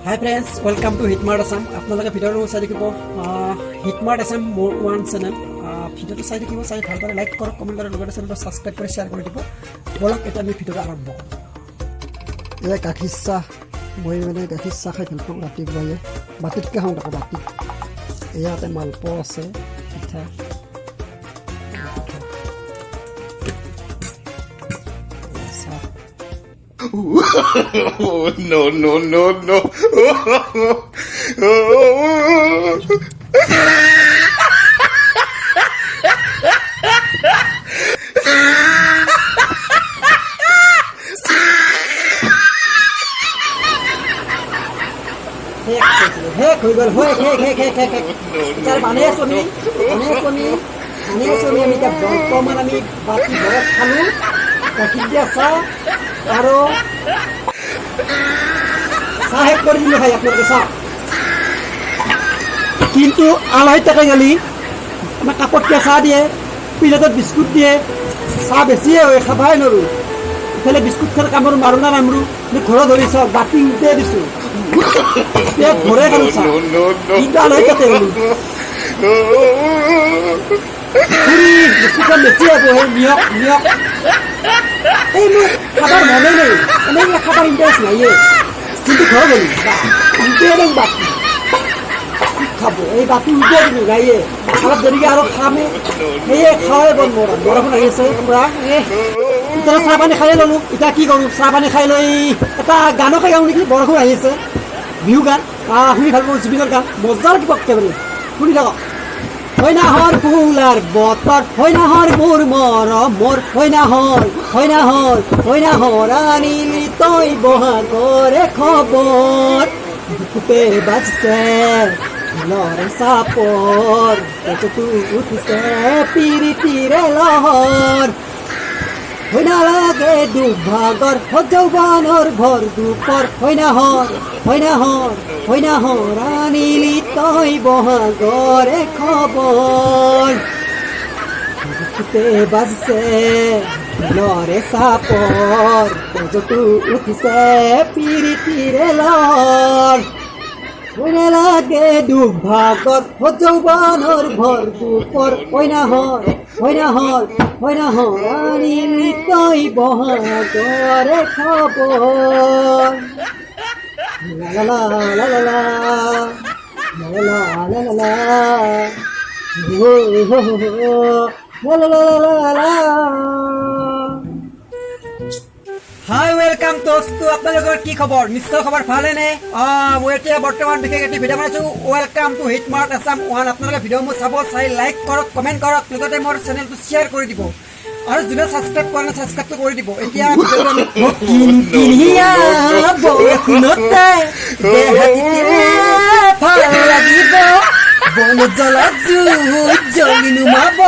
Hi friends, welcome to Hitmart Assam. আপোনালোকে ভিডিঅ'টো চাই দেখিব Hitmart Assam মোৰ ওৱান চেনেল ভিডিঅ'টো চাই দেখিব চাই ভাল পালে লাইক কৰক কমেণ্ট কৰক লগতে চেনেলটো ছাবস্ক্ৰাইব কৰি শ্বেয়াৰ কৰি দিব বলক এতিয়া আমি ভিডিঅ'টো আৰম্ভ কৰোঁ এয়া গাখীৰ চাহ মই মানে গাখীৰ চাহ খাই ভাল পাওঁ ৰাতিপুৱাই বাতিতকৈ খাওঁ তাকো বাতি ইয়াতে মালপোৱা আছে পিঠা Oh, no. Hek, we will hek. Cara mana suami? Mana suami kami tak berapa mana kami bati berat kalu, kaki biasa, aro, sahek kori dulu hai apnar ke sah. Kintu alai tak kali, nak kapot ke sah dia, pilih tu biskut dia, sah besi ya, khabai noru. Kalau biskut ter kamar maruna namru, ni khora dori sah bating dia bisu. Dia khore kalau sah. Kita alai tak terlalu. Puri biskutkan besi ya boh, niok. Eh, lu kabar mana ni? Ini kabar interest ni ye. Sinti khora dori. Sinti ada bati. Khabo, bati udah ni ye. Kalau dari ke arah kami, khawe bon mora pun lagi saya pura. Kita sahabatnya kaya lalu, kita kiko sahabatnya kaya lalu. Kita gano kaya orang ni borang pun lagi saya. View kan, huni kalau mau speaker kan, mozar kita pakai beri. Huni dah. Hoi na hor pular botar, hoi na hor bur mor, hoi na hor ani toy boha gore khobor. Te basse, lore sapor, te tu utse piri pire lohor. Hoi na lage du bhagor, ho jaubanor bhor dupor, hoi na hor ani toy boha gore khobor. Te basse, lore sapor, te tu utse piri pire lohor. Hoi na lage du bhagor, ho jaubanor bhor dupor, hoi na hor ani toy boha gore khobor. La Hi, welcome to আপোনালোকৰ কি খবৰ নিশ্চয় খবৰ ভালে নে মই এতিয়া বৰ্তমান বিশেষ এটা ভিডিঅ' বনাইছো ওয়েলকাম টু হিটমাৰ্ট আসাম ওৱান আপোনালোকে ভিডিঅ' মোৰ চাব চাই লাইক কৰক কমেণ্ট কৰক লগতে মোৰ চেনেলটো শ্বেয়াৰ কৰি দিব আৰু যোনে সাবস্ক্ৰাইব কৰা নাই সাবস্ক্ৰাইব কৰি দিব এতিয়া ভিডিঅ'টো আমি কিনিয়া বৰষুণতে দেহাতিতে ভাল লাগিব বন জ্বলা জ্বলি নুমাব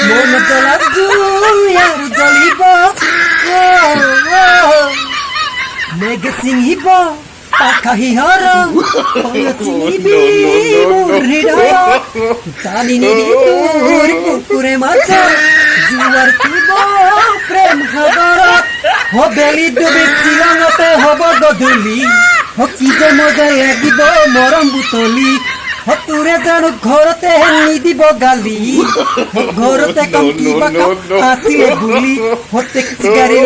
মন জ্বলা আৰু জ্বলিব মেঘ চিঙিব পাখা হিহৰ চিঙিবি মোৰ হৃদয় টানি নিদি তোৰ কুকুৰে মাছ জুৱাৰ থিব প্ৰেম সাগৰত বেলি ডুবি শ্বিলঙতে হ'ব গধূলি কি যে মজা লাগিব মৰম বুটলি তোৰে জানো ঘৰতে নিদিব গালি ঘৰতে কম কিবা কাম আছিলে বুলি টেক্সি গাড়ী